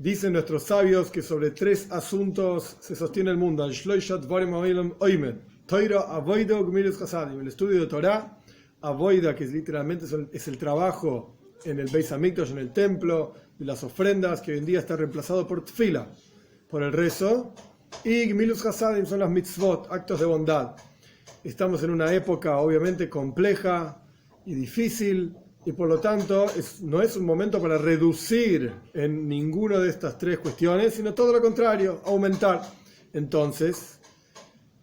Dicen nuestros sabios que sobre tres asuntos se sostiene el mundo: el estudio de Torah, avoida, que literalmente es el trabajo en el Beis Hamikdash, en el templo, de las ofrendas, que hoy en día está reemplazado por tfila, por el rezo, y Gmilus Hasadim son las mitzvot, actos de bondad. Estamos en una época obviamente compleja y difícil, y por lo tanto no es un momento para reducir en ninguna de estas tres cuestiones, sino todo lo contrario, aumentar. Entonces,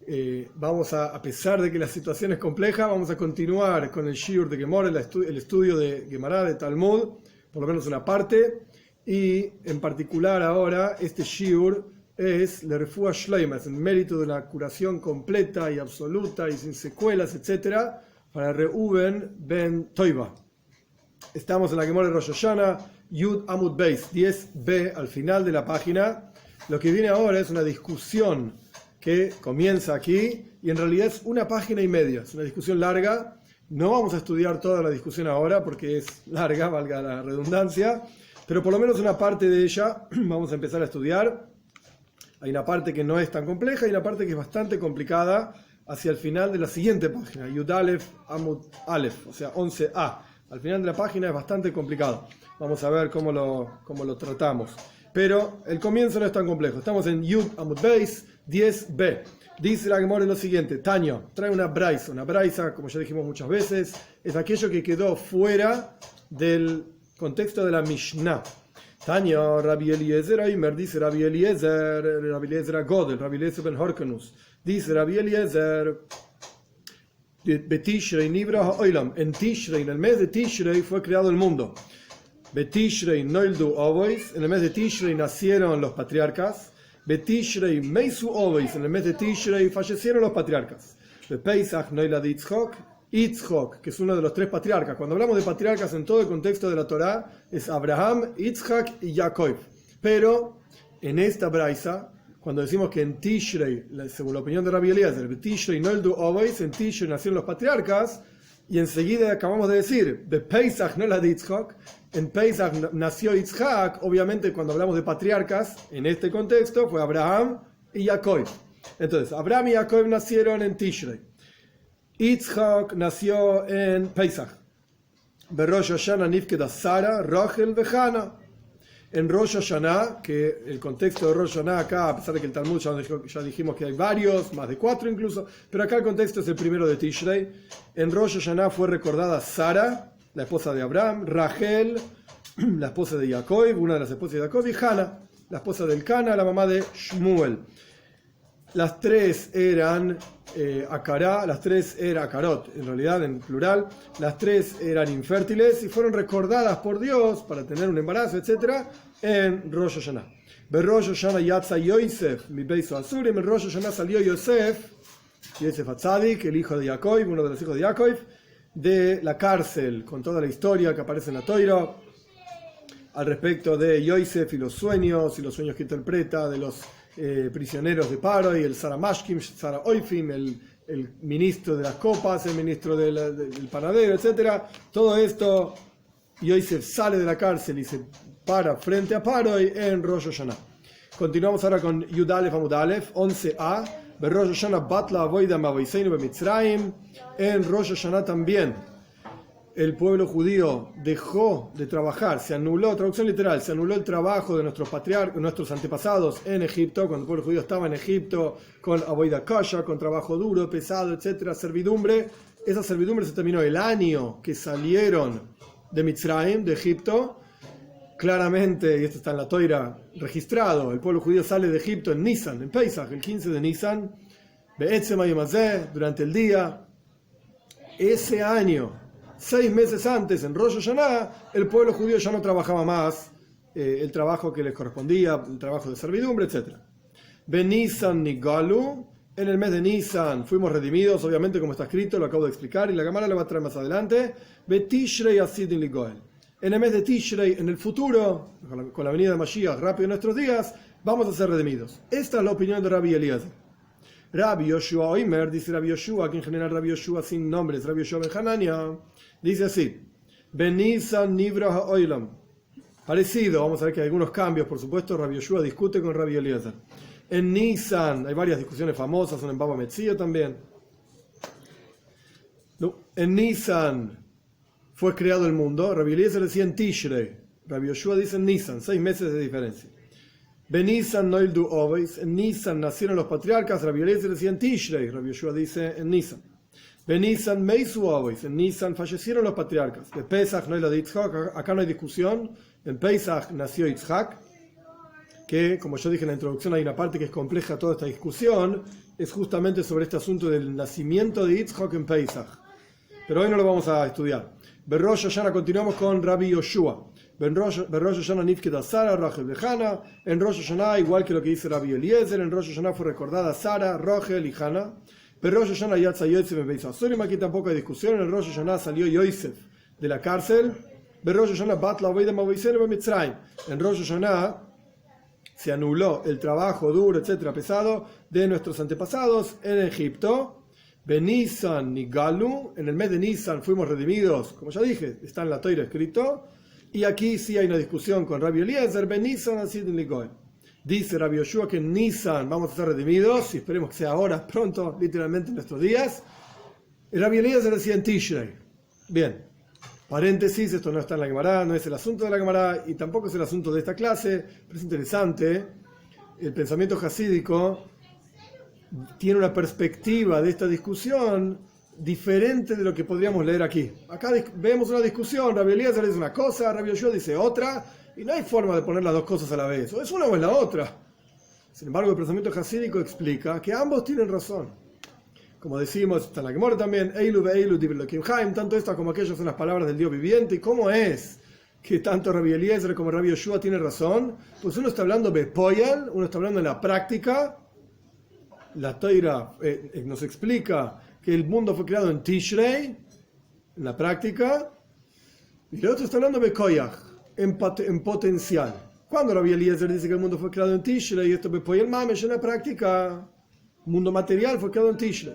a pesar de que la situación es compleja, vamos a continuar con el shiur de Gemara, el estudio de Gemara, de Talmud, por lo menos una parte, y en particular ahora este shiur es la refuah shleima, es el mérito de la curación completa y absoluta y sin secuelas, etc., para Reuven ben Toiba. Estamos en la Gemara de Rosh Hashanah, Yud Amud Beis, 10b al final de la página. Lo que viene ahora es una discusión que comienza aquí y en realidad es una página y media, es una discusión larga. No vamos a estudiar toda la discusión ahora porque es larga, valga la redundancia, pero por lo menos una parte de ella vamos a empezar a estudiar. Hay una parte que no es tan compleja y una parte que es bastante complicada hacia el final de la siguiente página, Yud Alef Amud Alef, o sea 11a. Al final de la página es bastante complicado. Vamos a ver cómo lo tratamos. Pero el comienzo no es tan complejo. Estamos en Yud Amud Beis 10b. Dice la Gemara lo siguiente: Taño trae una braisa. Una braisa, como ya dijimos muchas veces, es aquello que quedó fuera del contexto de la Mishnah. Taño, Rabbi Eliezer Aimer, dice Rabbi Eliezer Agodel, Rabbi Eliezer ben Horkenus. Dice Rabbi Eliezer: Betishrei Nibra Ha'olam. En Tishrei, en el mes de Tishrei, fue creado el mundo. Betishrei Noildu Ovois. En el mes de Tishrei nacieron los patriarcas. Betishrei Meisu Ovois. En el mes de Tishrei fallecieron los patriarcas. Bepeisach Noilad Yitzchok. Yitzchok, que es uno de los tres patriarcas. Cuando hablamos de patriarcas en todo el contexto de la Torá, es Abraham, Yitzhak y Jacob. Pero en esta braisa, cuando decimos que en Tishrei, según la opinión de Rabbi Eliezer, Tishrei Noildu Ovois, en Tishrei nacieron los patriarcas, y enseguida acabamos de decir, de Pesach no la de Yitzhak, en Pesach nació Yitzhak. Obviamente cuando hablamos de patriarcas, en este contexto, fue Abraham y Jacob. Entonces, Abraham y Jacob nacieron en Tishrei. Yitzhak nació en Pesach. Berosh Hashanah nifkeda Sara, Rachel vejana. En Rosh Hashanah, que el contexto de Rosh Hashanah acá, a pesar de que el Talmud ya dijimos que hay varios, más de 4 incluso, pero acá el contexto es el primero de Tishrei. En Rosh Hashanah fue recordada Sara, la esposa de Abraham, Rachel, la esposa de Jacob, una de las esposas de Jacob, y Hannah, la esposa del Cana, la mamá de Shmuel. Las tres eran Akarot, en realidad en plural. Las tres eran infértiles y fueron recordadas por Dios para tener un embarazo, etc. en Rosh Hashanah. Rosh Hashanah Yatza Yosef, mi beiso Asurim. En Rosh Hashanah salió Yosef Atzadik, el hijo de Jacob, uno de los hijos de Jacob, de la cárcel, con toda la historia que aparece en la Toira al respecto de Yosef y los sueños que interpreta, de los prisioneros de Paro y el Saramashkim, Sara Oifim, el ministro de las copas, el ministro del panadero, etc. Todo esto, Yosef sale de la cárcel y se para frente a Paro en Rosh Hashanah. Continuamos ahora con Yud Alef Amud Alef, 11a. Rosh Hashanah Batla Avoida Mavoiseinu Bemitzrayim. En Rosh Hashanah también el pueblo judío dejó de trabajar, se anuló, traducción literal, se anuló el trabajo de nuestros antepasados en Egipto, cuando el pueblo judío estaba en Egipto, con avoida kasha, con trabajo duro, pesado, etcétera, servidumbre. Esa servidumbre se terminó el año que salieron de Mitzrayim, de Egipto. Claramente, y esto está en la Toira registrado, el pueblo judío sale de Egipto en Nisan, en Pesach, el 15 de Nisan, durante el día. Ese año, 6 meses antes, en Rosh Hashanah, el pueblo judío ya no trabajaba más el trabajo que les correspondía, el trabajo de servidumbre, etc. Benisan Nigalu, en el mes de Nisan fuimos redimidos, obviamente como está escrito, lo acabo de explicar, y la Gemara lo va a traer más adelante. Betishrei Asidin Ligoel. En el mes de Tishrei, en el futuro, con la venida de Mashiach rápido en nuestros días, vamos a ser redimidos. Esta es la opinión de Rabbi Eliezer. Rabbi Yoshua Oimer, dice Rabbi Yoshua, que en general Rabbi Yoshua sin nombres, Rabbi Yoshua ben Hanania, dice así: Benisan Nivra Ha'olam. Parecido, vamos a ver que hay algunos cambios, por supuesto. Rabbi Yoshua discute con Rabbi Eliezer. En Nisan hay varias discusiones famosas, son en Baba Metzia también. No, en Nisan fue creado el mundo. Rabbi Eliezer decía en Tishrei. Rabbi Yoshua dice en Nisan, 6 meses de diferencia. Benisan noildu oveis, en Nisan nacieron los patriarcas. Rabbi Eliezer decía en Tishrei. Rabbi Yoshua dice en Nisan. Benisan meisu oveis, en Nisan fallecieron los patriarcas. De Pesach no hay la de Yitzhak, acá no hay discusión. En Pesach nació Yitzhak, que como yo dije en la introducción hay una parte que es compleja toda esta discusión, es justamente sobre este asunto del nacimiento de Yitzhak en Pesach. Pero hoy no lo vamos a estudiar. Rosh Hashanah continuamos con Rabbi Yoshua. Rosh Hashanah nifkeda Sara, Rachel Bejana. En Rosh Hashanah, igual que lo que dice Rabbi Eliezer, en Rosh Hashanah fue recordada Sara, Rachel y Hana. Pero Rosh Hashanah yatza Yosef en Beis Asurim, aquí tampoco hay discusión. En Rosh Hashanah salió Yosef de la cárcel. En Rosh Hashanah batla oveidem oveisenu b'Mitzrayim. En Rosh Hashanah se anuló el trabajo duro, etcétera, pesado de nuestros antepasados en Egipto. Benisan Nigalu, en el mes de Nisan fuimos redimidos, como ya dije, está en la Torá escrito. Y aquí sí hay una discusión con Rabbi Eliezer. Benisan Asid Ligoy. Dice Rabbi Yoshua que en Nisan vamos a ser redimidos, y esperemos que sea ahora, pronto, literalmente en nuestros días. Y Rabbi Eliezer decía en Tishrei. Bien, paréntesis, esto no está en la Gemara, no es el asunto de la Gemara y tampoco es el asunto de esta clase, pero es interesante. El pensamiento jasídico tiene una perspectiva de esta discusión diferente de lo que podríamos leer aquí. Acá vemos una discusión, Rabbi Eliezer dice una cosa, Rabbi Yoshua dice otra, y no hay forma de poner las dos cosas a la vez, o es una o es la otra. Sin embargo, el pensamiento jasídico explica que ambos tienen razón. Como decimos, está en la Gemara también, Eilu ve'eilu divrei Haim, tanto estas como aquellas son las palabras del Dios viviente. ¿Y cómo es que tanto Rabbi Eliezer como Rabbi Yoshua tienen razón? Pues uno está hablando bepoyal, uno está hablando en la práctica. La Torá nos explica que el mundo fue creado en Tishrei, en la práctica, y el otro está hablando de Koyach, en potencial. Cuando Rabbi Eliezer dice que el mundo fue creado en Tishrei, y esto bepoyal mamesh en la práctica, el mundo material fue creado en Tishrei,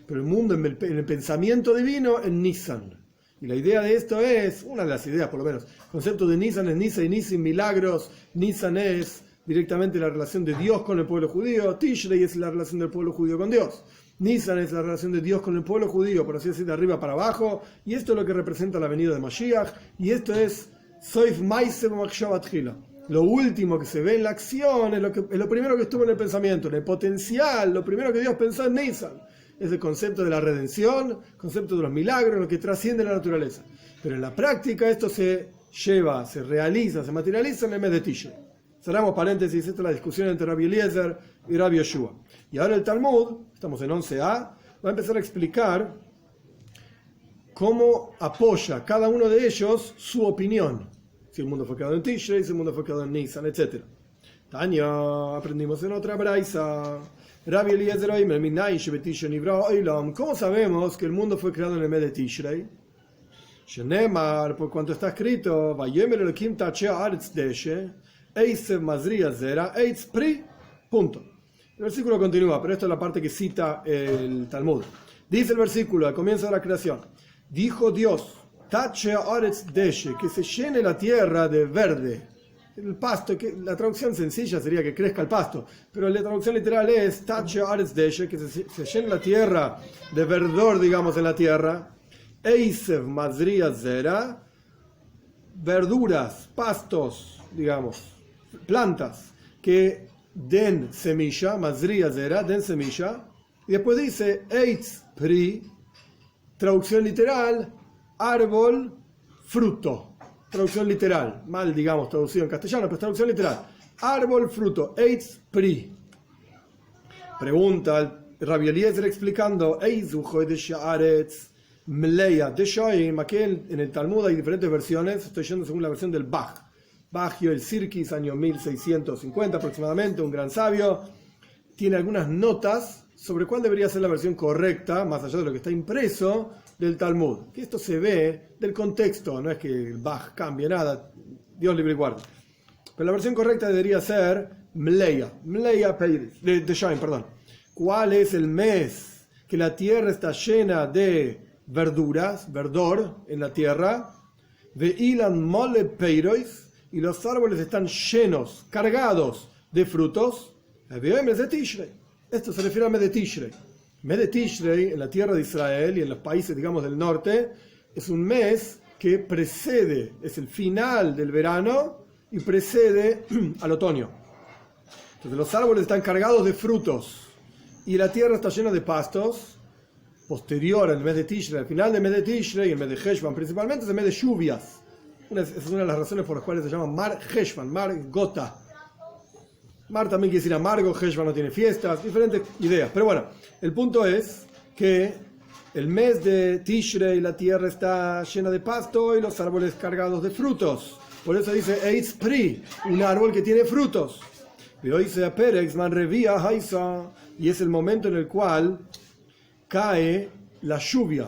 pero el mundo en el pensamiento divino en Nisan. Y la idea de esto es, una de las ideas por lo menos, el concepto de Nisan es Nisan y Nisim, milagros. Nisan es directamente la relación de Dios con el pueblo judío. Tishrei es la relación del pueblo judío con Dios. Nisan es la relación de Dios con el pueblo judío, por así decir, de arriba para abajo. Y esto es lo que representa la venida de Mashiach. Y esto es Soif Maise B'Machshavat Chila. Lo último que se ve en la acción es lo primero que estuvo en el pensamiento, en el potencial. Lo primero que Dios pensó en Nisan es el concepto de la redención, el concepto de los milagros, lo que trasciende la naturaleza. Pero en la práctica esto se lleva, se realiza, se materializa en el mes de Tishrei. Cerramos paréntesis, esta es la discusión entre Rabbi Eliezer y Rabbi Yoshua. Y ahora el Talmud, estamos en 11a, va a empezar a explicar cómo apoya cada uno de ellos su opinión. Si el mundo fue creado en Tishrei, si el mundo fue creado en Nisan, etc. Tania, aprendimos en otra braisa. Rabbi Eliezer oimer minayin shebetishrei nivra olam. ¿Cómo sabemos que el mundo fue creado en el mes de Tishrei? Shenemar, por cuanto está escrito, Vayemer Elohim tachea aretz deshe, Eisev mazria zera, eitz pri, punto. El versículo continúa, pero esta es la parte que cita el Talmud. Dice el versículo, al comienzo de la creación, dijo Dios, tachea aretz deshe, que se llene la tierra de verde. El pasto, que la traducción sencilla sería que crezca el pasto, pero la traducción literal es tachea aretz deshe, que se llene la tierra de verdor, digamos, en la tierra. Eisev mazria zera, verduras, pastos, digamos, plantas que den semilla, mazria zera, den semilla, y después dice eitz pri, traducción literal, árbol, fruto. Traducción literal, mal digamos traducido en castellano, pero traducción literal, árbol, fruto, eitz pri. Pregunta Rabbi Eliezer explicando, eizu chodesh haaretz mleya deshoim. Aquí en el Talmud hay diferentes versiones, estoy yendo según la versión del Bach. Bagio el Sirkis, año 1650 aproximadamente, un gran sabio, tiene algunas notas sobre cuál debería ser la versión correcta, más allá de lo que está impreso del Talmud. Que esto se ve del contexto, no es que el Bach cambie nada, Dios libre y guarde. Pero la versión correcta debería ser Mleya Peiris, de Shaim, perdón. ¿Cuál es el mes que la tierra está llena de verduras, verdor en la tierra? De Ilan Mole Peirois. y los árboles están llenos, cargados de frutos, esto se refiere al mes de Tishrei. El mes de Tishrei, en la tierra de Israel y en los países, digamos, del norte, es un mes que precede, es el final del verano y precede al otoño. Entonces los árboles están cargados de frutos y la tierra está llena de pastos. Posterior al mes de Tishrei, al final del mes de Tishrei, el mes de Heshvan principalmente, es el mes de lluvias. Esa es una de las razones por las cuales se llama Mar Heshvan, Mar Gota. Mar también quiere decir amargo, Heshvan no tiene fiestas, diferentes ideas. Pero bueno, el punto es que el mes de Tishrei la tierra está llena de pasto y los árboles cargados de frutos. Por eso dice Eitz Pri, un árbol que tiene frutos. Y es el momento en el cual cae la lluvia.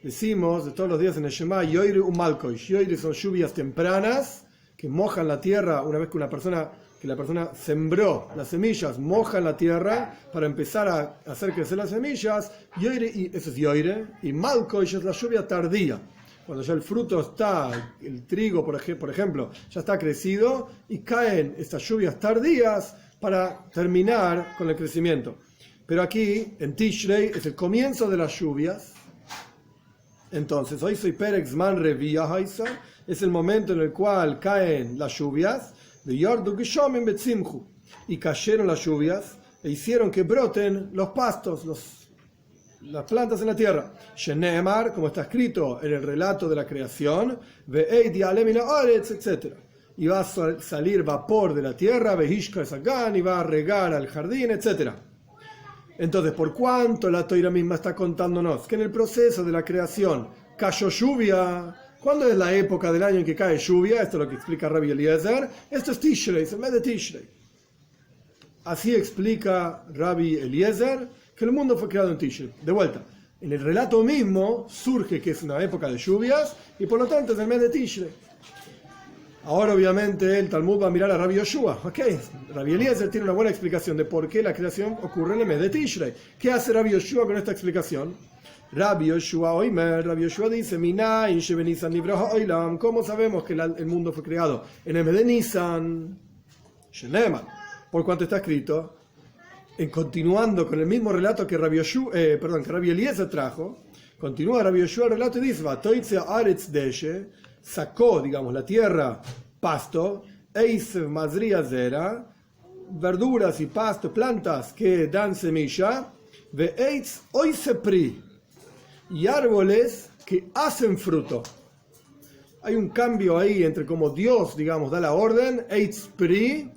Decimos de todos los días en el Shema, Yoire Umalkoish. Yoire son lluvias tempranas que mojan la tierra una vez que la persona sembró las semillas, mojan la tierra para empezar a hacer crecer las semillas. Yoire, y eso es Yoire, y Malkoish es la lluvia tardía. Cuando ya el fruto está, el trigo, por ejemplo, ya está crecido y caen estas lluvias tardías para terminar con el crecimiento. Pero aquí, en Tishrei, es el comienzo de las lluvias. Entonces, hoy soy Perek Zman Revia Haisa, es el momento en el cual caen las lluvias, de Yordu Gishomin Betzimchu, y cayeron las lluvias e hicieron que broten los pastos, las plantas en la tierra. Shenemar, como está escrito en el relato de la creación, Ve'eidi Alemina Oretz, etc. Y va a salir vapor de la tierra, Ve'hishka Sagan, y va a regar al jardín, etc. Entonces, ¿por cuánto la Toira misma está contándonos que en el proceso de la creación cayó lluvia? ¿Cuándo es la época del año en que cae lluvia? Esto es lo que explica Rabbi Eliezer. Esto es Tishrei, es el mes de Tishrei. Así explica Rabbi Eliezer que el mundo fue creado en Tishrei. De vuelta, en el relato mismo surge que es una época de lluvias y por lo tanto es el mes de Tishrei. Ahora obviamente el Talmud va a mirar a Rabbi Yoshua. Rabbi Eliezer tiene una buena explicación de por qué la creación ocurre en el mes de Tishrei. ¿Qué hace Rabbi Yoshua con esta explicación? Rabbi Yoshua dice, ¿cómo sabemos que el mundo fue creado en el mes de Nisan? Por cuanto está escrito, continuando con el mismo relato que Rabbi Eliezer trajo, continúa Rabbi Yoshua el relato y dice, sacó, digamos, la tierra, pasto, verduras y pasto, plantas que dan semilla, y árboles que hacen fruto. Hay un cambio ahí entre cómo Dios, digamos, da la orden, Eitz Pri,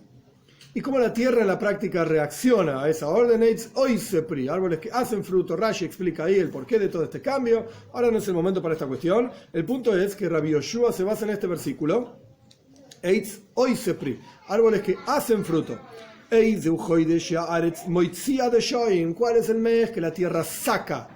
y cómo la tierra en la práctica reacciona a esa orden, Eitz Oise Pri, árboles que hacen fruto. Rashi explica ahí el porqué de todo este cambio. Ahora no es el momento para esta cuestión. El punto es que Rabbi Yoshua se basa en este versículo, Eitz Oise Pri, árboles que hacen fruto. ¿Cuál es el mes que la tierra saca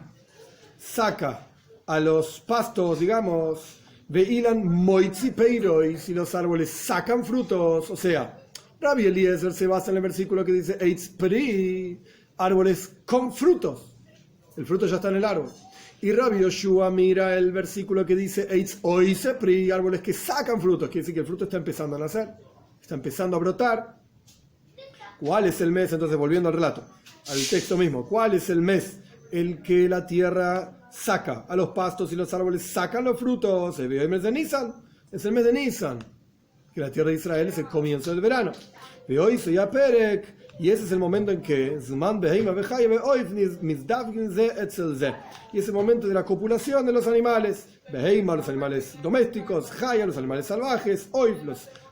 a los pastos, digamos, veilan moitzi peirois, y los árboles sacan frutos? O sea, Rabbi Eliezer se basa en el versículo que dice Eitz Pri, árboles con frutos. El fruto ya está en el árbol. Y Rabbi Yoshua mira el versículo que dice Eitz Oise Pri, árboles que sacan frutos. Quiere decir que el fruto está empezando a nacer, está empezando a brotar. ¿Cuál es el mes? Entonces, volviendo al relato, al texto mismo, ¿cuál es el mes el que la tierra saca a los pastos y los árboles sacan los frutos? El mes de Nisan, es el mes de Nisan, que la tierra de Israel es el comienzo del verano. Y ese es el momento en que y es el momento de la copulación de los animales, los animales domésticos, los animales salvajes,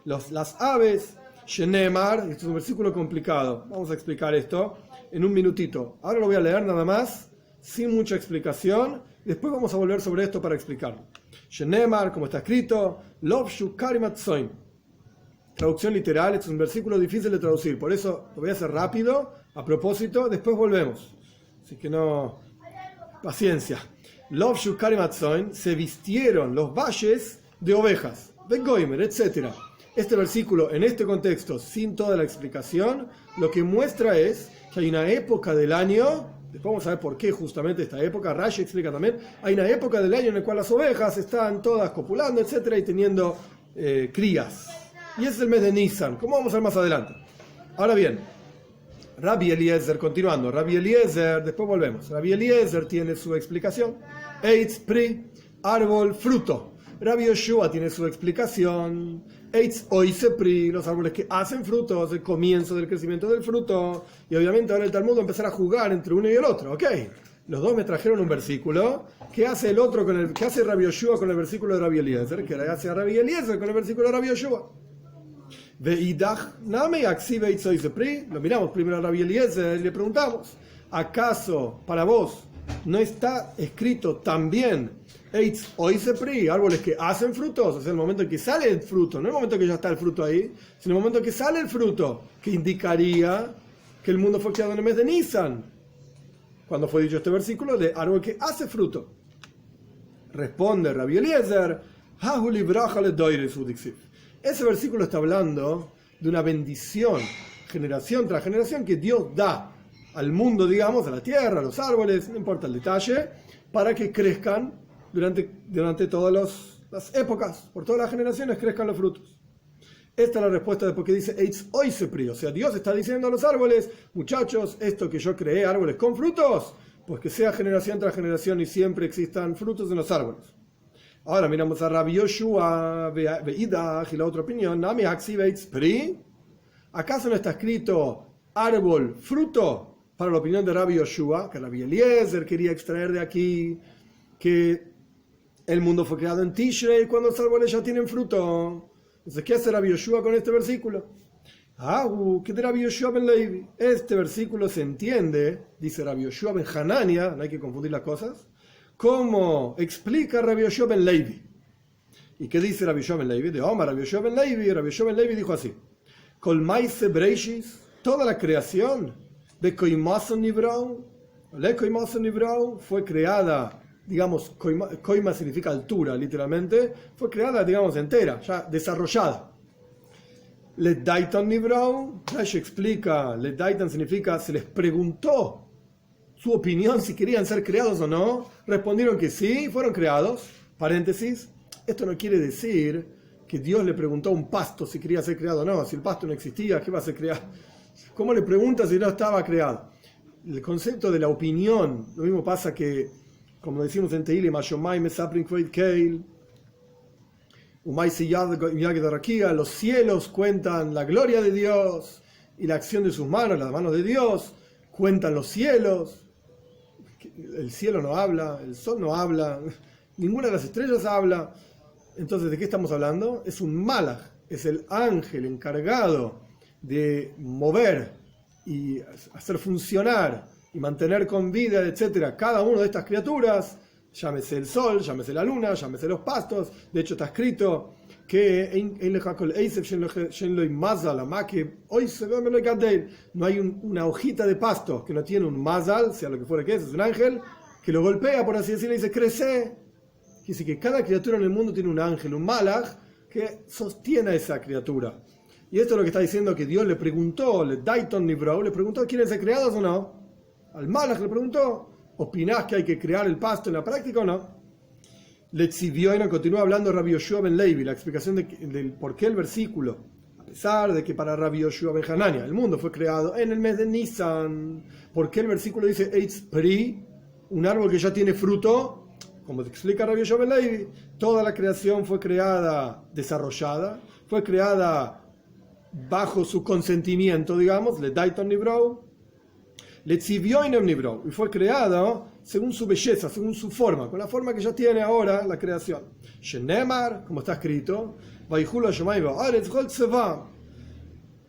las aves. Shenemar, esto es un versículo complicado, vamos a explicar esto en un minutito. Ahora lo voy a leer nada más, sin mucha explicación, y después vamos a volver sobre esto para explicarlo. Shenemar, como está escrito, Lovshu Karimatzoin. Traducción literal, este es un versículo difícil de traducir, por eso lo voy a hacer rápido, a propósito, después volvemos. Así que no, paciencia. Lovshu Karimatzoin, se vistieron los valles de ovejas, de Goimer, etc. Este versículo, en este contexto, sin toda la explicación, lo que muestra es que hay una época del año, después vamos a ver por qué justamente esta época, Rashi explica también, hay una época del año en la cual las ovejas están todas copulando, etcétera, y teniendo crías. Y ese es el mes de Nisan, como vamos a ver más adelante. Ahora bien, Rabbi Eliezer, continuando, Rabbi Eliezer, después volvemos. Rabbi Eliezer tiene su explicación. Eitz pri, árbol, fruto. Rabbi Yoshua tiene su explicación. Eitz oise pri, los árboles que hacen frutos, el comienzo del crecimiento del fruto. Y obviamente ahora el Talmud va a empezar a jugar entre uno y el otro. Ok, los dos me trajeron un versículo. ¿Qué hace el otro con el, qué hace Rabbi Yoshua con el versículo de Rabbi Eliezer? ¿Qué hace Rabbi Eliezer con el versículo de Rabbi Yoshua? Lo miramos primero a Rabbi Eliezer y le preguntamos: ¿acaso para vos no está escrito también Eitz oisepri, árboles que hacen frutos? O sea, el momento en que sale el fruto, no el momento en que ya está el fruto ahí, sino el momento en que sale el fruto, que indicaría que el mundo fue creado en el mes de Nisan, cuando fue dicho este versículo de árbol que hace fruto. Responde Rabbi Eliezer: ese versículo está hablando de una bendición, generación tras generación, que Dios da al mundo, digamos, a la tierra, a los árboles, no importa el detalle, para que crezcan durante todas las épocas, por todas las generaciones crezcan los frutos. Esta es la respuesta de por qué dice Eitz oisepri, o sea, Dios está diciendo a los árboles: muchachos, esto que yo creé, árboles con frutos, pues que sea generación tras generación y siempre existan frutos en los árboles. Ahora miramos a Rabbi Yoshua Veidach y la otra opinión. ¿Acaso no está escrito árbol, fruto? Para la opinión de Rabbi Yoshua, que Rabbi Eliezer quería extraer de aquí que el mundo fue creado en Tishrei cuando los árboles ya tienen fruto. Entonces, ¿qué hace Rabbi Yoshua con este versículo? ¿Qué de Rabbi Yoshua ben Levi? Este versículo se entiende, dice Rabbi Yoshua ben Hanania, no hay que confundir las cosas, como explica Rabbi Yoshua ben Levi. ¿Y qué dice Rabbi Yoshua ben Levi? De Omar Rabbi Yoshua ben Levi. Rabbi Yoshua ben Levi dijo así: Kol maise breishis, toda la creación de Koimason Nibrau, le Koimason Nibrau, fue creada, digamos, Koima significa altura, literalmente, fue creada, digamos, entera, ya desarrollada. Le Daiton Nibrau, Rashi explica, Le Daiton significa se les preguntó su opinión si querían ser creados o no. Respondieron que sí, fueron creados. Paréntesis, esto no quiere decir que Dios le preguntó a un pasto si quería ser creado o no. Si el pasto no existía, ¿qué va a ser creado? ¿Cómo le pregunta si no estaba creado? El concepto de la opinión, lo mismo pasa que, como decimos en Tehilim, los cielos cuentan la gloria de Dios y la acción de sus manos, las manos de Dios, cuentan los cielos. El cielo no habla, el sol no habla, ninguna de las estrellas habla. Entonces, ¿de qué estamos hablando? Es un malach, es el ángel encargado de mover y hacer funcionar y mantener con vida, etcétera, cada una de estas criaturas. Llámese el sol, llámese la luna, llámese los pastos. De hecho, está escrito que no hay una hojita de pasto que no tiene un mazal, sea lo que fuera que es un ángel, que lo golpea, por así decirlo, y dice: crece. Quiere decir que cada criatura en el mundo tiene un ángel, un malach, que sostiene a esa criatura. Y esto es lo que está diciendo, que Dios le preguntó, le Daiton Nibrau, le preguntó: ¿quieren ser creados o no? Al malach le preguntó: ¿opinás que hay que crear el pasto en la práctica o no? Letzivioina, continúa hablando Rabbi Yoshua ben Levi, la explicación del por qué el versículo, a pesar de que para Rabbi Yoshua ben Hanania el mundo fue creado en el mes de Nisan, ¿por qué el versículo dice Eitz pri, un árbol que ya tiene fruto? Como te explica Rabbi Yoshua ben Levi, toda la creación fue creada desarrollada, fue creada bajo su consentimiento, digamos, le Daiton Nibrau, le Tzivioinem Nibrau, y fue creado según su belleza, según su forma, con la forma que ya tiene ahora la creación. Shenemar, como está escrito,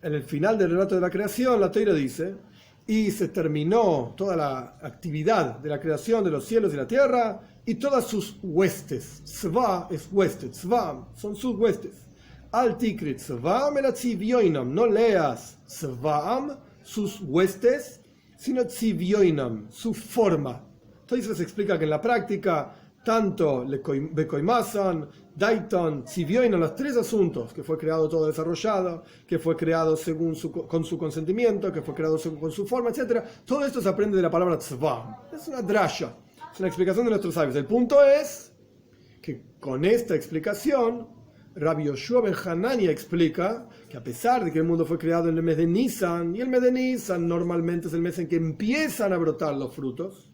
en el final del relato de la creación, la Teira dice: y se terminó toda la actividad de la creación de los cielos y la tierra y todas sus huestes. Tzva es huestes, tzva son sus huestes. Al tikrit tzvam el tzivioinam, no leas tzvam, sus huestes, sino tzivioinam, su forma. Entonces se explica que en la práctica, tanto Bekoimasan, Daiton, Tzivioinam, los tres asuntos, que fue creado todo desarrollado, que fue creado con su consentimiento, que fue creado con su forma, etc. Todo esto se aprende de la palabra tzvam. Es una drasha, es una explicación de nuestros sabios. El punto es que con esta explicación Rabbi Yoshua ben Hanania explica que a pesar de que el mundo fue creado en el mes de Nisan, y el mes de Nisan normalmente es el mes en que empiezan a brotar los frutos,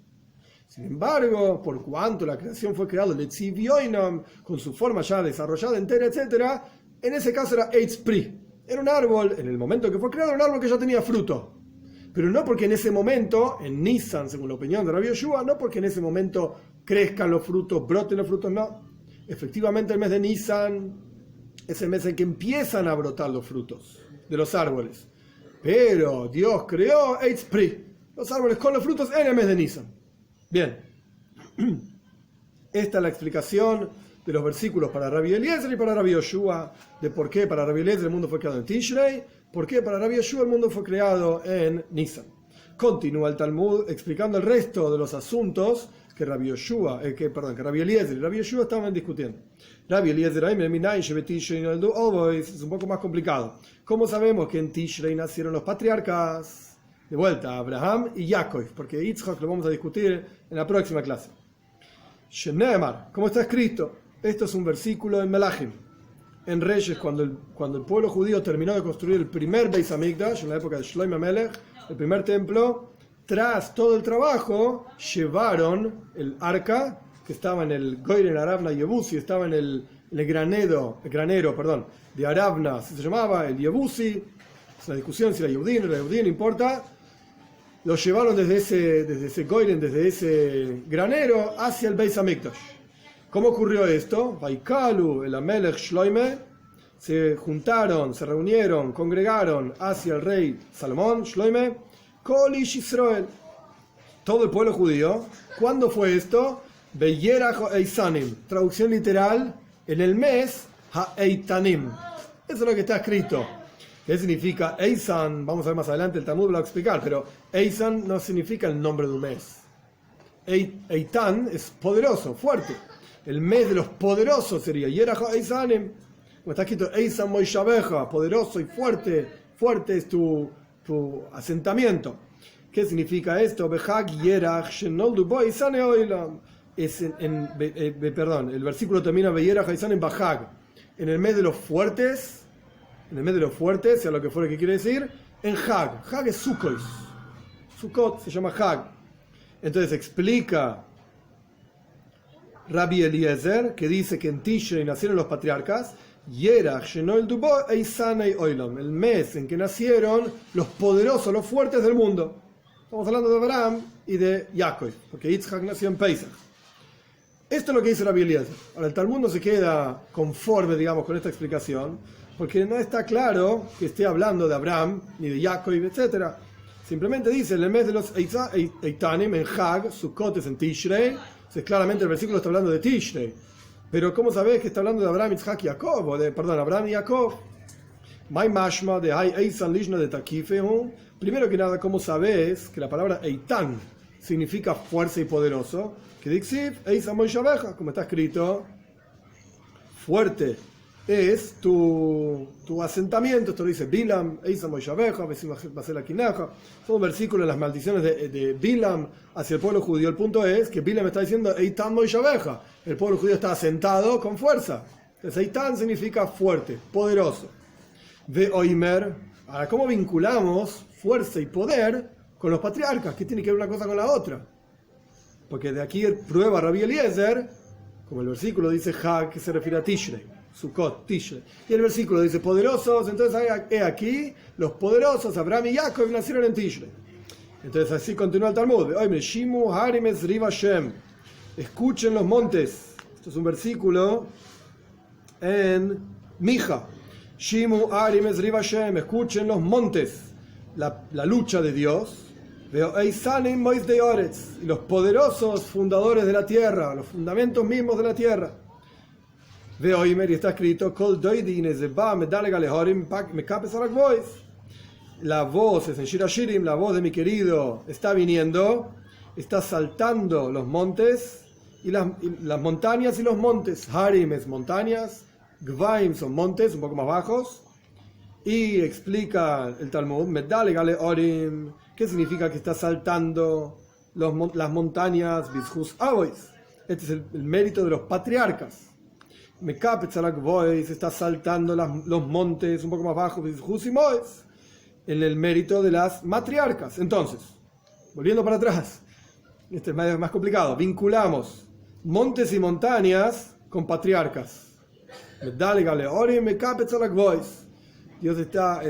sin embargo, por cuanto la creación fue creada con su forma ya desarrollada entera, etc., en ese caso era Eitz Pri. Era un árbol, en el momento que fue creado, un árbol que ya tenía fruto. Pero no porque en ese momento, en Nisan, según la opinión de Rabbi Yoshua, no porque en ese momento crezcan los frutos, broten los frutos, no. Efectivamente, el mes de Nisan es el mes en que empiezan a brotar los frutos de los árboles. Pero Dios creó Eitz Pri, los árboles con los frutos en el mes de Nisan. Bien, esta es la explicación de los versículos para Rabbi Eliezer y para Rabbi Yoshua, de por qué para Rabbi Eliezer el mundo fue creado en Tishrei, por qué para Rabbi Yoshua el mundo fue creado en Nisan. Continúa el Talmud explicando el resto de los asuntos que Rabbi Eliezer y Rabbi Yoshua estaban discutiendo. Rabbi Eliezer es un poco más complicado. ¿Cómo sabemos que en Tishrei nacieron los patriarcas? De vuelta, Abraham y Jacob, porque Yitzhak lo vamos a discutir en la próxima clase. Shenemar, como está escrito, esto es un versículo en Melachim, en Reyes, cuando el pueblo judío terminó de construir el primer Beis Hamikdash, en la época de Shlomo Melech, el primer templo. Tras todo el trabajo, llevaron el arca, que estaba en el Goyren Aravna Yebusi, estaba en el granero de Aravna, así se llamaba, el Yebusi. Es una discusión si era Yehudí o no era Yehudí, no importa. Lo llevaron desde ese Goyren, desde ese granero, hacia el Beis Hamikdash. ¿Cómo ocurrió esto? Vaikalu, el Amelech Shloime, se juntaron, se reunieron, congregaron hacia el rey Salomón, Shloime, Kol Ish Israel, todo el pueblo judío. ¿Cuándo fue esto? Beyerach Eisanim, traducción literal, en el mes Ha-Eitanim. Eso es lo que está escrito. ¿Qué significa Eisan? Vamos a ver más adelante, el Talmud lo va a explicar, pero Eisan no significa el nombre de un mes. Eitan es poderoso, fuerte. El mes de los poderosos sería Yerach Eisanim. Como está escrito Eisan Moishabeja, poderoso y fuerte. Fuerte es tu asentamiento. ¿Qué significa esto? Bejag Yerach Shenoldu Bo Eisane Oilam. El versículo termina Beyerach Eisanim Bajag. En el mes de los fuertes. En el mes de los fuertes, sea lo que fuera que quiere decir, en Hag. Hag es Sukkot. Sukkot se llama Hag. Entonces explica Rabbi Eliezer, que dice que en Tishrei nacieron los patriarcas, Yerach Shenoel Dubo Eisanei Oilam, el mes en que nacieron los poderosos, los fuertes del mundo. Estamos hablando de Abraham y de Jacob, porque Yitzhak nació en Pesach. Esto es lo que dice Rabbi Eliezer. Ahora, el Talmud no se queda conforme, digamos, con esta explicación, porque no está claro que esté hablando de Abraham, ni de Jacob, etc. Simplemente dice, en el mes de los Eitanim, en Hag, Sukkot es en Tishrei, entonces claramente el versículo está hablando de Tishrei. Pero ¿cómo sabes que está hablando de Abraham, Yitzhak y Jacob? Abraham y Jacob. Mai mashma de Hay Eisan Lishna de Takifehu. Primero que nada, ¿cómo sabes que la palabra Eitan significa fuerza y poderoso? Que Dixiv, Eisan Moishabeja, como está escrito, fuerte es tu asentamiento. Esto lo dice Bilam, Eisan Moishabeja, Basela Kinaja. Son un versículo en las maldiciones de Bilam hacia el pueblo judío. El punto es que Bilam está diciendo Eitan Moishabeja. El pueblo judío está asentado con fuerza. Entonces Eitan significa fuerte, poderoso. Ve Oimer. Ahora, ¿cómo vinculamos fuerza y poder con los patriarcas? ¿Qué tiene que ver una cosa con la otra? Porque de aquí prueba Rabbi Eliezer, como el versículo dice Hag, que se refiere a Tishrei, Sukkot, Tishrei. Y el versículo dice poderosos, entonces he aquí, los poderosos, Abraham y Jacob, nacieron en Tishrei. Entonces así continúa el Talmud. Shimu Harimes Riva Shem. Escuchen los montes. Esto es un versículo en Mija. Shimu Harimes Riva Shem. Escuchen los montes. La lucha de Dios. Veo Eisanim Mois de Oretz, y los poderosos fundadores de la tierra, los fundamentos mismos de la tierra. Veo Imer, y está escrito, Kol doidines de ba medalega lehorim me capes voice. La voz es en Shir Hashirim, la voz de mi querido está viniendo, está saltando los montes y las montañas y los montes. Harim es montañas, Gvaim son montes un poco más bajos. Y explica el Talmud, medalega lehorim. ¿Qué significa que está saltando las montañas? Bizhus Avois. Este es el mérito de los patriarcas. se está saltando los montes un poco más bajos, en el mérito de las matriarcas. Entonces, volviendo para atrás, este es más complicado, vinculamos montes y montañas con patriarcas. Dios está,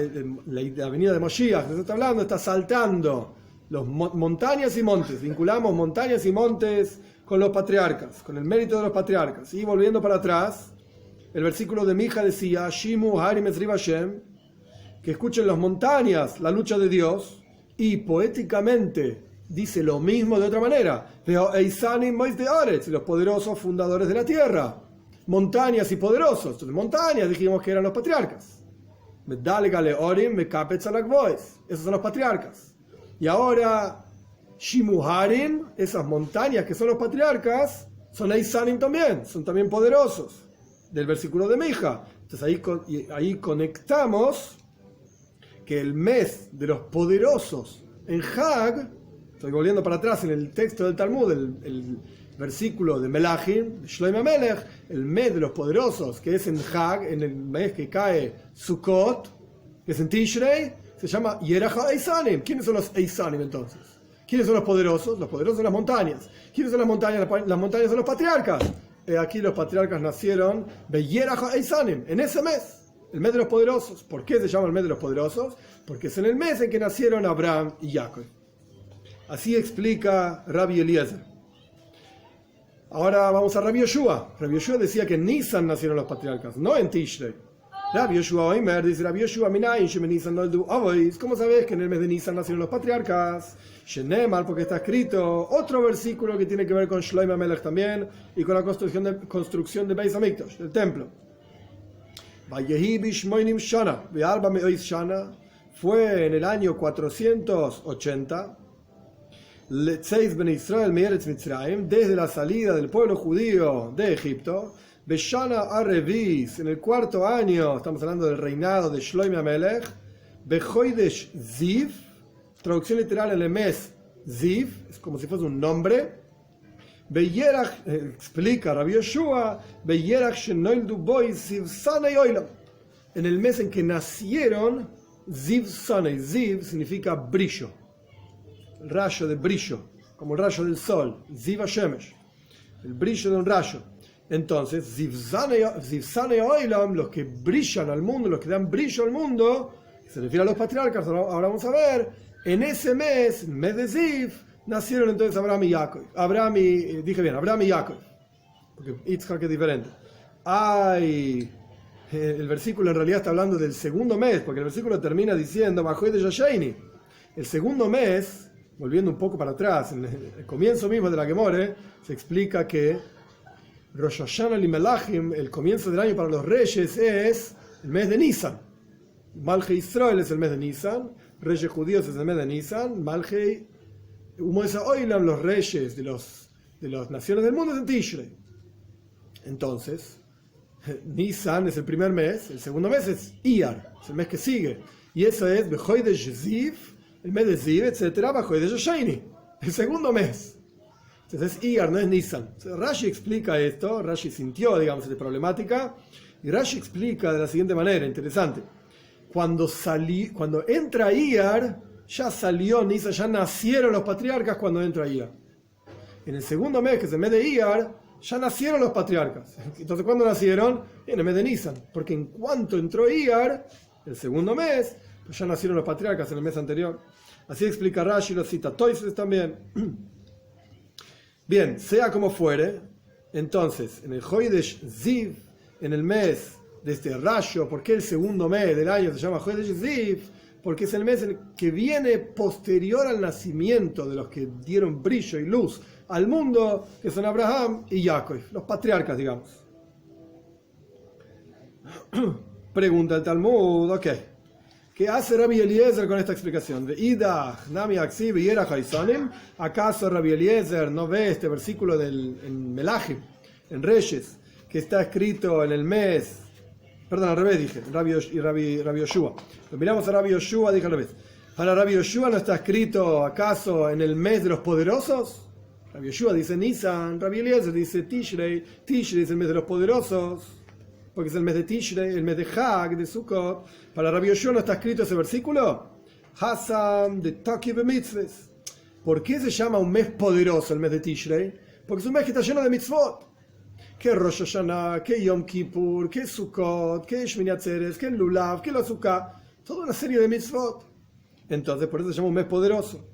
la venida de Moshiach, se está hablando, está saltando los montañas y montes. Vinculamos montañas y montes con los patriarcas, con el mérito de los patriarcas. Y volviendo para atrás, el versículo de Mija decía, Shimu Harim Ezriv Hashem, que escuchen las montañas la lucha de Dios, y poéticamente dice lo mismo de otra manera, los poderosos fundadores de la tierra, montañas y poderosos. Entonces, montañas dijimos que eran los patriarcas. Esos son los patriarcas. Y ahora, Shimuharim, esas montañas que son los patriarcas, son Eisanim también, son también poderosos, del versículo de Mija. Entonces ahí conectamos que el mes de los poderosos en Hag, estoy volviendo para atrás en el texto del Talmud, el versículo de Melachim, de Shlomo Amelech, el mes de los poderosos, que es en Hag, en el mes que cae Sukkot, que es en Tishrei, se llama Yerach Eisanim. ¿Quiénes son los Eisanim entonces? ¿Quiénes son los poderosos? Los poderosos son las montañas. ¿Quiénes son las montañas? Las montañas son los patriarcas. Aquí los patriarcas nacieron de Yerach Eisanim, en ese mes, el mes de los poderosos. ¿Por qué se llama el mes de los poderosos? Porque es en el mes en que nacieron Abraham y Jacob. Así explica Rabbi Eliezer. Ahora vamos a Rabbi Yoshua. Rabbi Yoshua decía que en Nisan nacieron los patriarcas, no en Tishrei. Rabbi Yoshua Oimer dice, Rabbi Yoshua Minayin Sheme Nisan noldu Avois. ¿Cómo sabes que en el mes de Nisan nacieron los patriarcas? Shenemar, porque está escrito otro versículo que tiene que ver con Shlomo Amelech también y con la construcción de Beis Hamikdash, del templo. Vayehi bishmoinim shana, ve'arba me'ois shana, fue en el año 480, Letzeis ben Israel me'eretz Mitzrayim, desde la salida del pueblo judío de Egipto, Beshana Arrevis, en el cuarto año, estamos hablando del reinado de Shlomo Amelech, Bechoidesh Ziv, traducción literal en el mes Ziv, es como si fuese un nombre. Beyerach, explica Rabbi Yoshua, Beyerach Shenoildu Boy Ziv Sanei Oilam, en el mes en que nacieron Ziv Sanei. Ziv significa brillo, el rayo de brillo, como el rayo del sol, Ziv Hashemesh, el brillo de un rayo. Entonces, Ziv Sanei Oilam, los que brillan al mundo, los que dan brillo al mundo, se refiere a los patriarcas. Ahora vamos a ver, en ese mes, mes de Ziv, nacieron entonces Abraham y Jacob. Abraham y Jacob, porque Yitzhak es diferente. El versículo en realidad está hablando del segundo mes, porque el versículo termina diciendo, Bajoy de Yashaini. El segundo mes, volviendo un poco para atrás, en el comienzo mismo de la Gemore, se explica que Rosh Hashanah Limelachim, el comienzo del año para los reyes, es el mes de Nisan. Malchei Israel es el mes de Nisan, Reyes judíos es el mes de Nisan, Malchei Umoesa Oilam, los reyes de las naciones del mundo, es en Tishrei. Entonces, Nisan es el primer mes, el segundo mes es Iyar, es el mes que sigue, y eso es Bechodesh Ziv, el mes de Ziv, etc., Bechodesh Sheni, el segundo mes. Entonces es Iyar, no es Nisan. Rashi explica esto, Rashi sintió, digamos, esta problemática, y Rashi explica de la siguiente manera, interesante. Cuando entra Iyar, ya salió Nisan, ya nacieron los patriarcas cuando entra Iyar. En el segundo mes, que es el mes de Iyar, ya nacieron los patriarcas. Entonces, ¿cuándo nacieron? En el mes de Nisan. Porque en cuanto entró Iyar, el segundo mes, pues ya nacieron los patriarcas en el mes anterior. Así explica Rashi, lo cita Toises también. Bien, sea como fuere, entonces, en el Hoidesh Ziv, en el mes de este rayo, ¿por qué el segundo mes del año se llama Hoidesh Ziv? Porque es el mes que viene posterior al nacimiento de los que dieron brillo y luz al mundo, que son Abraham y Jacob, los patriarcas, digamos. Pregunta el Talmud, ok. ¿Qué hace Rabbi Eliezer con esta explicación? ¿Acaso Rabbi Eliezer no ve este versículo en Melachim, en Reyes, que está escrito en el mes, perdón, al revés dije, Rabbi Yoshua? Lo miramos a Rabbi Yoshua, dije al revés. ¿Para Rabbi Yoshua no está escrito acaso en el mes de los poderosos? Rabbi Yoshua dice Nisan, Rabbi Eliezer dice Tishrei, Tishrei es el mes de los poderosos. porque es el mes de Tishrei, el mes de Hag, de Sukkot. Para Rabbi Yoshua no está escrito ese versículo. Hasam de Taki b'mitzvos. ¿Por qué se llama un mes poderoso el mes de Tishrei? Porque es un mes que está lleno de mitzvot. ¿Qué Rosh Hashanah? ¿Qué Yom Kippur? ¿Qué Sukkot? ¿Qué Shmini Atzeres? ¿Qué Lulav? ¿Qué la Sukkah? Toda una serie de mitzvot. Entonces, por eso se llama un mes poderoso.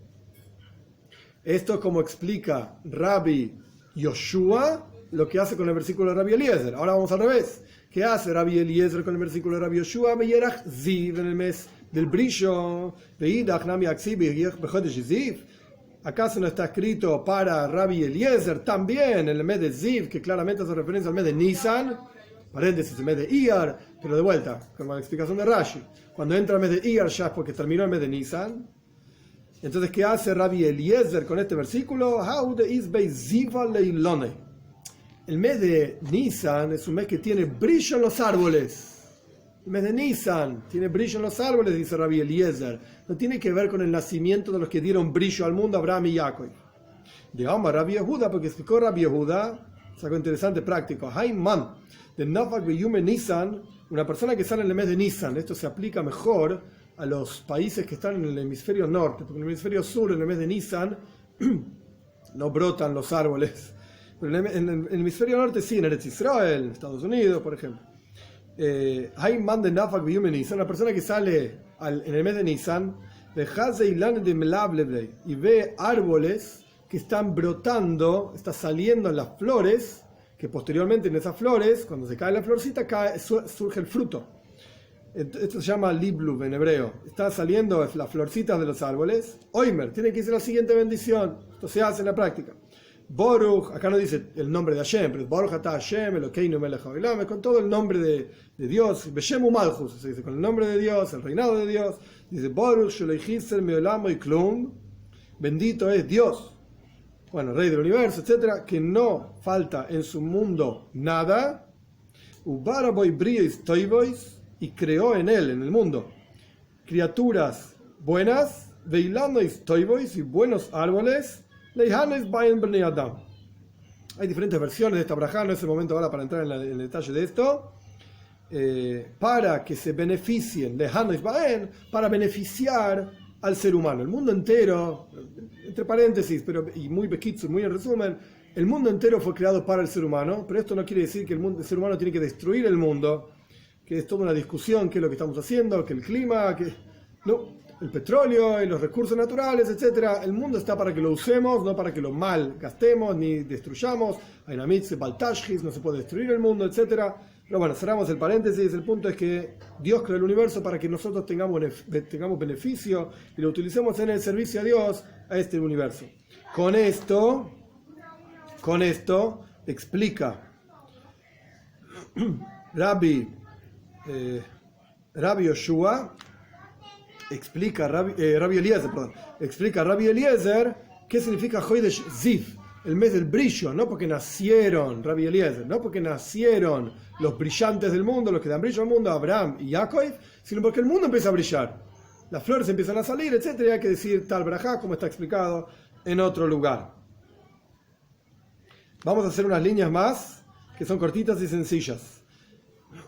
Esto es como explica Rabbi Yoshua lo que hace con el versículo de Rabbi Eliezer. Ahora vamos al revés. ¿Qué hace Rabbi Eliezer con el versículo de Rabbi Yoshua? Beyerach Ziv, en el mes del brillo. Beidach Nami Aksiv, Bechodesh Ziv. ¿Acaso no está escrito para Rabbi Eliezer también en el mes de Ziv, que claramente hace referencia al mes de Nisan? Paréntesis, el mes de Iyar, pero de vuelta, como la explicación de Rashi. Cuando entra el mes de Iyar ya es porque terminó el mes de Nisan. Entonces, ¿qué hace Rabbi Eliezer con este versículo? El mes de Nisan es un mes que tiene brillo en los árboles. El mes de Nisan tiene brillo en los árboles, dice Rabbi Eliezer. No tiene que ver con el nacimiento de los que dieron brillo al mundo, Abraham y Jacob. Digamos Rabbi Yehuda, porque explicó Rabbi Yehuda, es algo interesante, práctico. Hayman, de Nafak Beyume Nisan, una persona que sale en el mes de Nisan. Esto se aplica mejor a los países que están en el hemisferio norte, porque en el hemisferio sur, en el mes de Nisan, no brotan los árboles. Pero en el hemisferio norte sí, en Eretz Israel, en Estados Unidos, por ejemplo. Hayman de Nafak Beyume Nisan, una persona que sale en el mes de Nisan, y ve árboles que están brotando, está saliendo en las flores, que posteriormente en esas flores, cuando se cae la florcita, surge el fruto. Esto se llama libluv en hebreo. Están saliendo las florcitas de los árboles. Oimer, tiene que decir la siguiente bendición. Esto se hace en la práctica. Boruch, acá no dice el nombre de Hashem, pero es Boruch atah Hashem, Elokeinu melech haolam, con todo el nombre de Dios, Beshemu Malchus, se dice con el nombre de Dios, el reinado de Dios. Dice Boruch Sheloichiser meolamo y klum, bendito es Dios, bueno, Rey del universo, etcétera, que no falta en su mundo nada. Ubaraboy brios toivois, y creó en él, en el mundo, criaturas buenas, veilanois toivois, y buenos árboles. Hay diferentes versiones de esta brajá, no es el momento ahora para entrar en el detalle de esto. Para que se beneficien, para beneficiar al ser humano. El mundo entero, entre paréntesis, y muy bekitsu, muy en resumen, el mundo entero fue creado para el ser humano, pero esto no quiere decir que el ser humano tiene que destruir el mundo, que es toda una discusión, qué es lo que estamos haciendo, que el clima, no. El petróleo y los recursos naturales, etcétera. El mundo está para que lo usemos, no para que lo malgastemos ni destruyamos. Hay una mitzvah, baltashis, no se puede destruir el mundo, etcétera. Pero bueno, cerramos el paréntesis. El punto es que Dios creó el universo para que nosotros tengamos beneficio y lo utilicemos en el servicio a Dios, a este universo. Con esto explica Rabbi Yoshua. Explica Rabbi Eliezer qué significa Chodesh Ziv, el mes del brillo, no porque nacieron Rabbi Eliezer, no porque nacieron los brillantes del mundo, los que dan brillo al mundo, Abraham y Jacob, sino porque el mundo empieza a brillar, las flores empiezan a salir, etcétera, y hay que decir tal brajá como está explicado en otro lugar. Vamos a hacer unas líneas más que son cortitas y sencillas.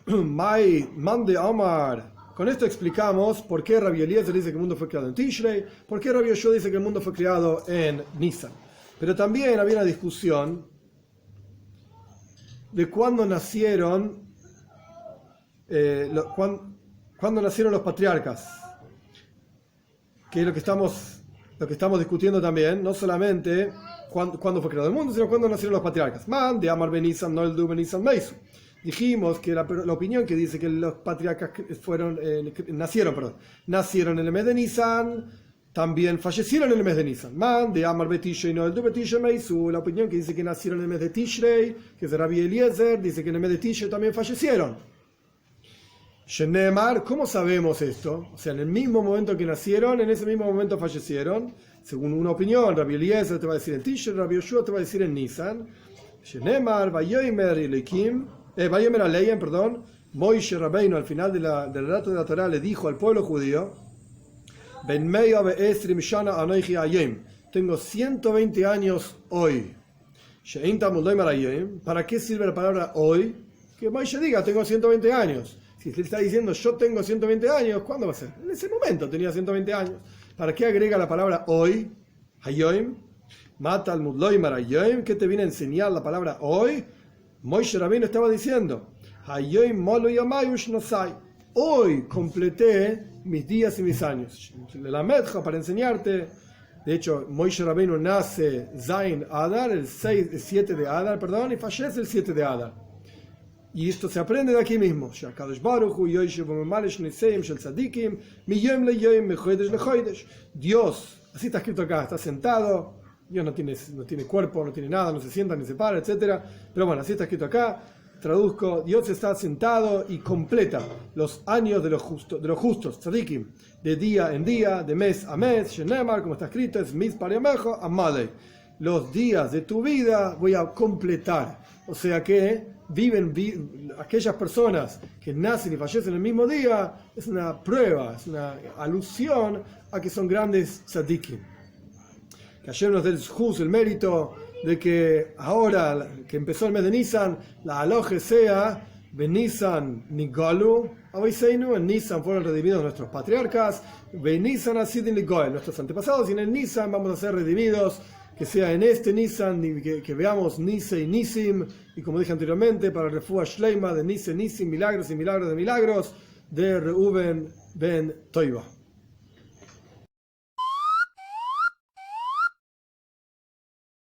Man de Omar. Con esto explicamos por qué Rabbi Eliezer dice que el mundo fue creado en Tishrei, por qué Rabbi Yoshua dice que el mundo fue creado en Nisan. Pero también había una discusión de cuándo nacieron los patriarcas, que es lo que estamos discutiendo también, no solamente cuándo fue creado el mundo, sino cuándo nacieron los patriarcas. Man de Amar ben Nisan, Noel du ben Nisan Meisu. Dijimos que la opinión que dice que los patriarcas nacieron en el mes de Nisan, también fallecieron en el mes de Nisan. Man de Amar Betishrei no el du Betishrei Meisu. La opinión que dice que nacieron en el mes de Tishrei, que es de Rabbi Eliezer, dice que en el mes de Tishrei también fallecieron. Shenemar, ¿cómo sabemos esto? O sea, en el mismo momento que nacieron, en ese mismo momento fallecieron. Según una opinión, Rabbi Eliezer te va a decir en Tishrei, Rabbi Yoshua te va a decir en Nisan. Shenemar, Vayomer Elohim. Vayomer Aleim, Moishe Rabbeinu al final del relato de la Torá le dijo al pueblo judío: Ben meya be'esrim shana anoichi ayem. Tengo 120 años hoy. ¿Para qué sirve la palabra hoy? que Moshe diga, tengo 120 años. Si él está diciendo, yo tengo 120 años, ¿cuándo va a ser? En ese momento tenía 120 años. ¿Para qué agrega la palabra hoy? Hayoim. Mata al Mudloimar Hayoim. ¿Qué te viene a enseñar la palabra hoy? Moshe Rabbeinu estaba diciendo, Hayoim molo yamayush nosai. Hoy completé mis días y mis años. La medja para enseñarte. De hecho, Moshe Rabbeinu nace Zain Adar, el 7 de Adar, perdón, y fallece el 7 de Adar. Y esto se aprende de aquí mismo. Dios, así está escrito acá, está sentado. Dios no tiene cuerpo, no tiene nada, no se sienta ni se para, etc. Pero bueno, así está escrito acá. Traduzco, Dios está sentado y completa los años de los justos, tzadikim, de día en día, de mes a mes, shenemar, como está escrito, es mis pariamejo, amalei. Los días de tu vida voy a completar. O sea que aquellas personas que nacen y fallecen el mismo día, es una prueba, es una alusión a que son grandes tzadikim. Que ayer nos dé el mérito de que ahora que empezó el mes de Nisan, la aloje sea Benisan Nigalu, en Nisan fueron redimidos nuestros patriarcas, Benisan Asidin Ligoel, nuestros antepasados, y en el Nisan vamos a ser redimidos, que sea en este Nisan, que veamos Nise y Nisim, y como dije anteriormente, para el Refuah Shleima de Nise, Nisim, milagros y milagros de milagros, de Reuben ben Toiba.